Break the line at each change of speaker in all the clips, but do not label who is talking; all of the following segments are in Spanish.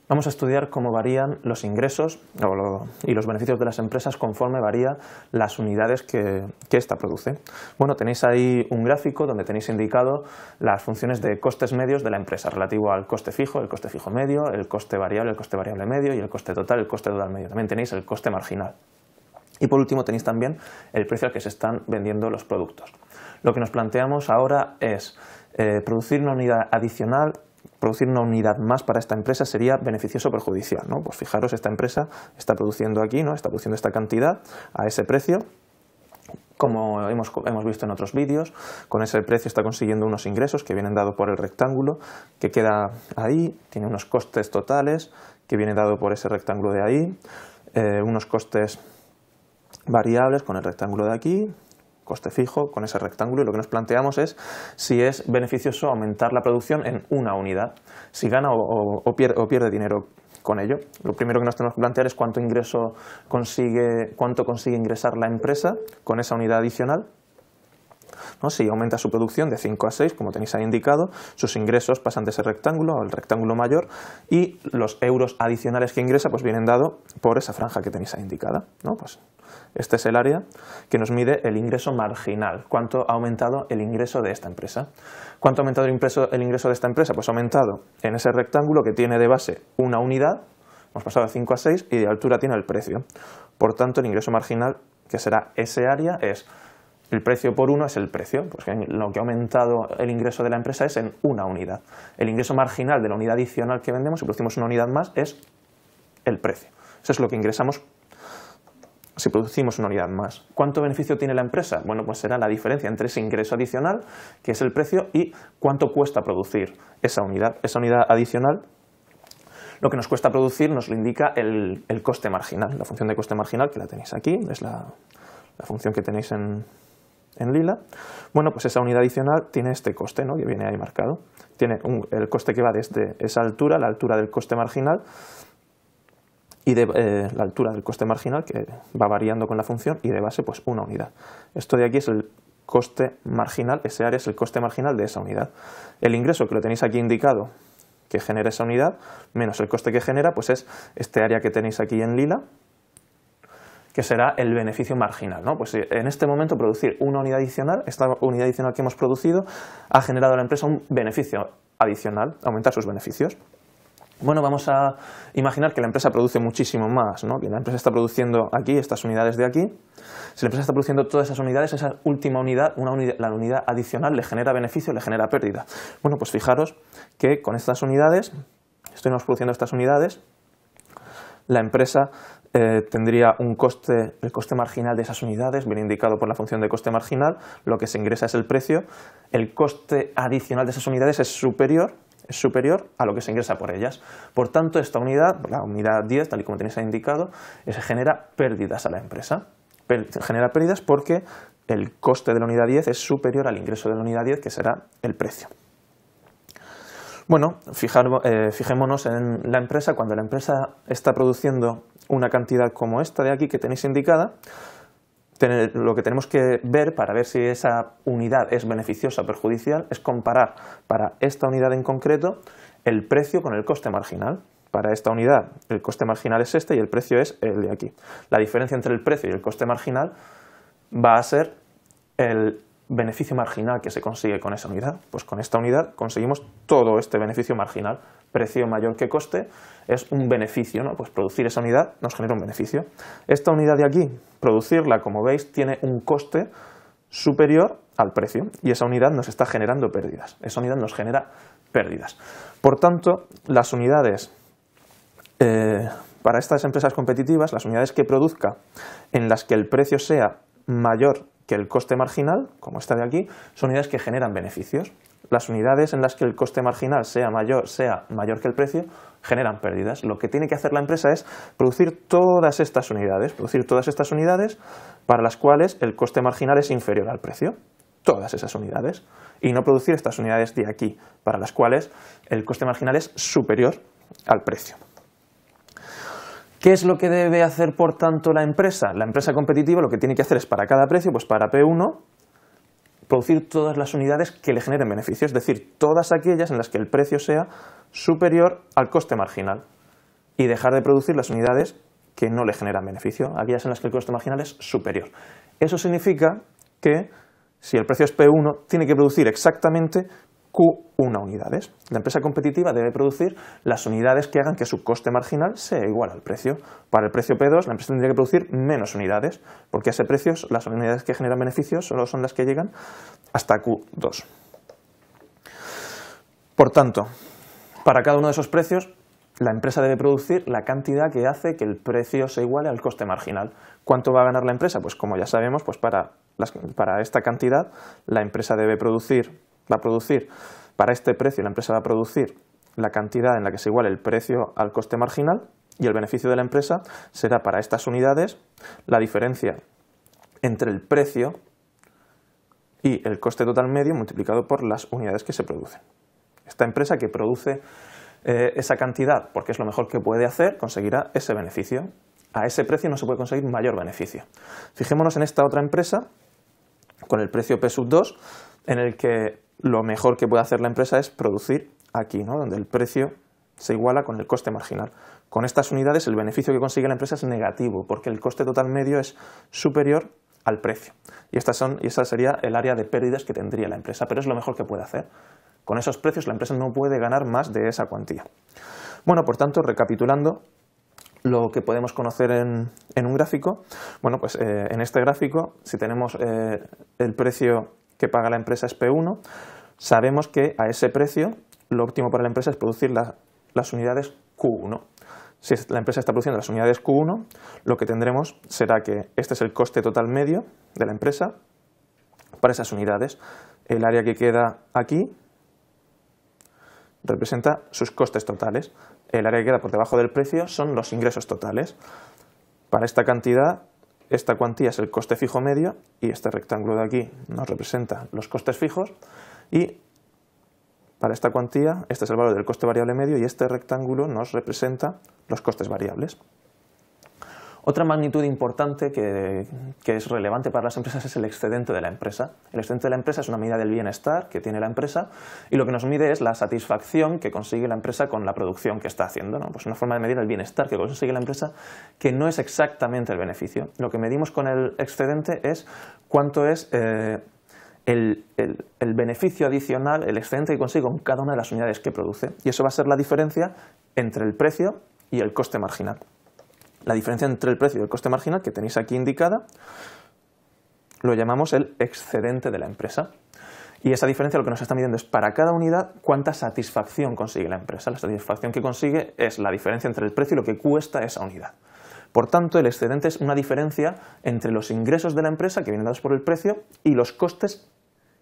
Vamos a estudiar cómo varían los ingresos y los beneficios de las empresas conforme varían las unidades que ésta produce. Bueno, tenéis ahí un gráfico donde tenéis indicado las funciones de costes medios de la empresa relativo al coste fijo, el coste fijo medio, el coste variable medio y el coste total medio. También tenéis el coste marginal. Y por último tenéis también el precio al que se están vendiendo los productos. Lo que nos planteamos ahora es producir una unidad adicional. Producir una unidad más para esta empresa sería beneficioso o perjudicial, ¿no? Pues fijaros, esta empresa está produciendo aquí, ¿no? Está produciendo esta cantidad a ese precio. Como hemos visto en otros vídeos, con ese precio está consiguiendo unos ingresos que vienen dados por el rectángulo que queda ahí, tiene unos costes totales que vienen dados por ese rectángulo de ahí, unos costes variables con el rectángulo de aquí, coste fijo con ese rectángulo, y lo que nos planteamos es si es beneficioso aumentar la producción en una unidad, si gana o pierde dinero con ello. Lo primero que nos tenemos que plantear es cuánto consigue ingresar la empresa con esa unidad adicional, ¿no? Si aumenta su producción de 5 a 6, como tenéis ahí indicado, sus ingresos pasan de ese rectángulo al rectángulo mayor y los euros adicionales que ingresa pues vienen dados por esa franja que tenéis ahí indicada, ¿no? Pues este es el área que nos mide el ingreso marginal, cuánto ha aumentado el ingreso de esta empresa. ¿Cuánto ha aumentado el ingreso de esta empresa? Pues ha aumentado en ese rectángulo que tiene de base una unidad, hemos pasado de 5 a 6 y de altura tiene el precio. Por tanto, el ingreso marginal, que será ese área, es el precio por 1 es el precio, pues lo que ha aumentado el ingreso de la empresa es en una unidad. El ingreso marginal de la unidad adicional que vendemos, si producimos una unidad más, es el precio. Eso es lo que ingresamos si producimos una unidad más. ¿Cuánto beneficio tiene la empresa? Bueno, pues será la diferencia entre ese ingreso adicional, que es el precio, y cuánto cuesta producir esa unidad. Esa unidad adicional, lo que nos cuesta producir nos lo indica el coste marginal, la función de coste marginal, que la tenéis aquí, es la función que tenéis en lila. Bueno, pues esa unidad adicional tiene este coste, ¿no? Que viene ahí marcado. Tiene el coste que va desde esa altura, la altura del coste marginal, y de la altura del coste marginal, que va variando con la función, y de base pues una unidad. Esto de aquí es el coste marginal, ese área es el coste marginal de esa unidad. El ingreso que lo tenéis aquí indicado que genera esa unidad, menos el coste que genera, pues es este área que tenéis aquí en lila, que será el beneficio marginal, ¿no? Pues en este momento producir una unidad adicional, esta unidad adicional que hemos producido, ha generado a la empresa un beneficio adicional, aumentar sus beneficios. Bueno, vamos a imaginar que la empresa produce muchísimo más, ¿no? Que la empresa está produciendo aquí, estas unidades de aquí. Si la empresa está produciendo todas esas unidades, esa última unidad, la unidad adicional, le genera beneficio, le genera pérdida. Bueno, pues fijaros que con estas unidades, estamos produciendo estas unidades, la empresa tendría un coste, el coste marginal de esas unidades, viene indicado por la función de coste marginal, lo que se ingresa es el precio, el coste adicional de esas unidades es superior a lo que se ingresa por ellas. Por tanto, esta unidad, la unidad 10, tal y como tenéis ahí indicado, genera pérdidas a la empresa. Genera pérdidas porque el coste de la unidad 10 es superior al ingreso de la unidad 10, que será el precio. Bueno, fijémonos en la empresa. Cuando la empresa está produciendo una cantidad como esta de aquí que tenéis indicada, lo que tenemos que ver para ver si esa unidad es beneficiosa o perjudicial es comparar para esta unidad en concreto el precio con el coste marginal. Para esta unidad el coste marginal es este y el precio es el de aquí. La diferencia entre el precio y el coste marginal va a ser el beneficio marginal que se consigue con esa unidad. Pues con esta unidad conseguimos todo este beneficio marginal. Precio mayor que coste es un beneficio, ¿no? Pues producir esa unidad nos genera un beneficio. Esta unidad de aquí, producirla, como veis, tiene un coste superior al precio y esa unidad nos está generando pérdidas. Esa unidad nos genera pérdidas. Por tanto, las unidades, para estas empresas competitivas, las unidades que produzca en las que el precio sea mayor que el coste marginal, como esta de aquí, son unidades que generan beneficios. Las unidades en las que el coste marginal sea mayor que el precio generan pérdidas. Lo que tiene que hacer la empresa es producir todas estas unidades para las cuales el coste marginal es inferior al precio. Todas esas unidades. Y no producir estas unidades de aquí, para las cuales el coste marginal es superior al precio. ¿Qué es lo que debe hacer, por tanto, la empresa? La empresa competitiva lo que tiene que hacer es, para cada precio, pues para P1, producir todas las unidades que le generen beneficios, es decir, todas aquellas en las que el precio sea superior al coste marginal. y dejar de producir las unidades que no le generan beneficio, aquellas en las que el coste marginal es superior. Eso significa que si el precio es P1, tiene que producir exactamente Q1 unidades. La empresa competitiva debe producir las unidades que hagan que su coste marginal sea igual al precio. Para el precio P2, la empresa tendría que producir menos unidades, porque a ese precio las unidades que generan beneficios solo son las que llegan hasta Q2. Por tanto, para cada uno de esos precios, la empresa debe producir la cantidad que hace que el precio se iguale al coste marginal. ¿Cuánto va a ganar la empresa? Pues como ya sabemos, pues para esta cantidad la empresa va a producir, para este precio la empresa va a producir la cantidad en la que se iguale el precio al coste marginal, y el beneficio de la empresa será para estas unidades la diferencia entre el precio y el coste total medio multiplicado por las unidades que se producen. Esta empresa que produce esa cantidad porque es lo mejor que puede hacer, conseguirá ese beneficio. A ese precio no se puede conseguir mayor beneficio. Fijémonos en esta otra empresa con el precio P2, en el que lo mejor que puede hacer la empresa es producir aquí, ¿no?, donde el precio se iguala con el coste marginal. Con estas unidades el beneficio que consigue la empresa es negativo, porque el coste total medio es superior al precio. Y esa sería el área de pérdidas que tendría la empresa, pero es lo mejor que puede hacer. Con esos precios la empresa no puede ganar más de esa cuantía. Bueno, por tanto, recapitulando lo que podemos conocer en un gráfico, bueno, pues en este gráfico, si tenemos el precio que paga la empresa es P1, sabemos que a ese precio lo óptimo para la empresa es producir las unidades Q1. Si la empresa está produciendo las unidades Q1, lo que tendremos será que este es el coste total medio de la empresa para esas unidades. El área que queda aquí representa sus costes totales. El área que queda por debajo del precio son los ingresos totales. Para esta cantidad, esta cuantía es el coste fijo medio y este rectángulo de aquí nos representa los costes fijos, y para esta cuantía este es el valor del coste variable medio y este rectángulo nos representa los costes variables. Otra magnitud importante que es relevante para las empresas es el excedente de la empresa. El excedente de la empresa es una medida del bienestar que tiene la empresa y lo que nos mide es la satisfacción que consigue la empresa con la producción que está haciendo, ¿no? Pues una forma de medir el bienestar que consigue la empresa que no es exactamente el beneficio. Lo que medimos con el excedente es cuánto es el beneficio adicional, el excedente que consigue con cada una de las unidades que produce. Y eso va a ser la diferencia entre el precio y el coste marginal. La diferencia entre el precio y el coste marginal, que tenéis aquí indicada, lo llamamos el excedente de la empresa. Y esa diferencia lo que nos está midiendo es para cada unidad cuánta satisfacción consigue la empresa. La satisfacción que consigue es la diferencia entre el precio y lo que cuesta esa unidad. Por tanto, el excedente es una diferencia entre los ingresos de la empresa, que vienen dados por el precio, y los costes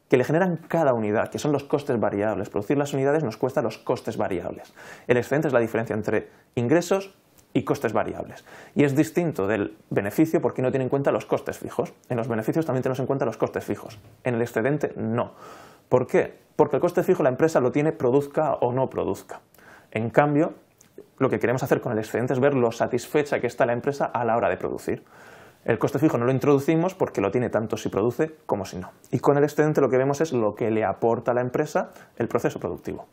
que le generan cada unidad, que son los costes variables. Producir las unidades nos cuesta los costes variables. El excedente es la diferencia entre ingresos y costes variables. Y es distinto del beneficio porque no tiene en cuenta los costes fijos. En los beneficios también tenemos en cuenta los costes fijos. En el excedente no. ¿Por qué? Porque el coste fijo la empresa lo tiene produzca o no produzca. En cambio, lo que queremos hacer con el excedente es ver lo satisfecha que está la empresa a la hora de producir. El coste fijo no lo introducimos porque lo tiene tanto si produce como si no. Y con el excedente lo que vemos es lo que le aporta a la empresa el proceso productivo.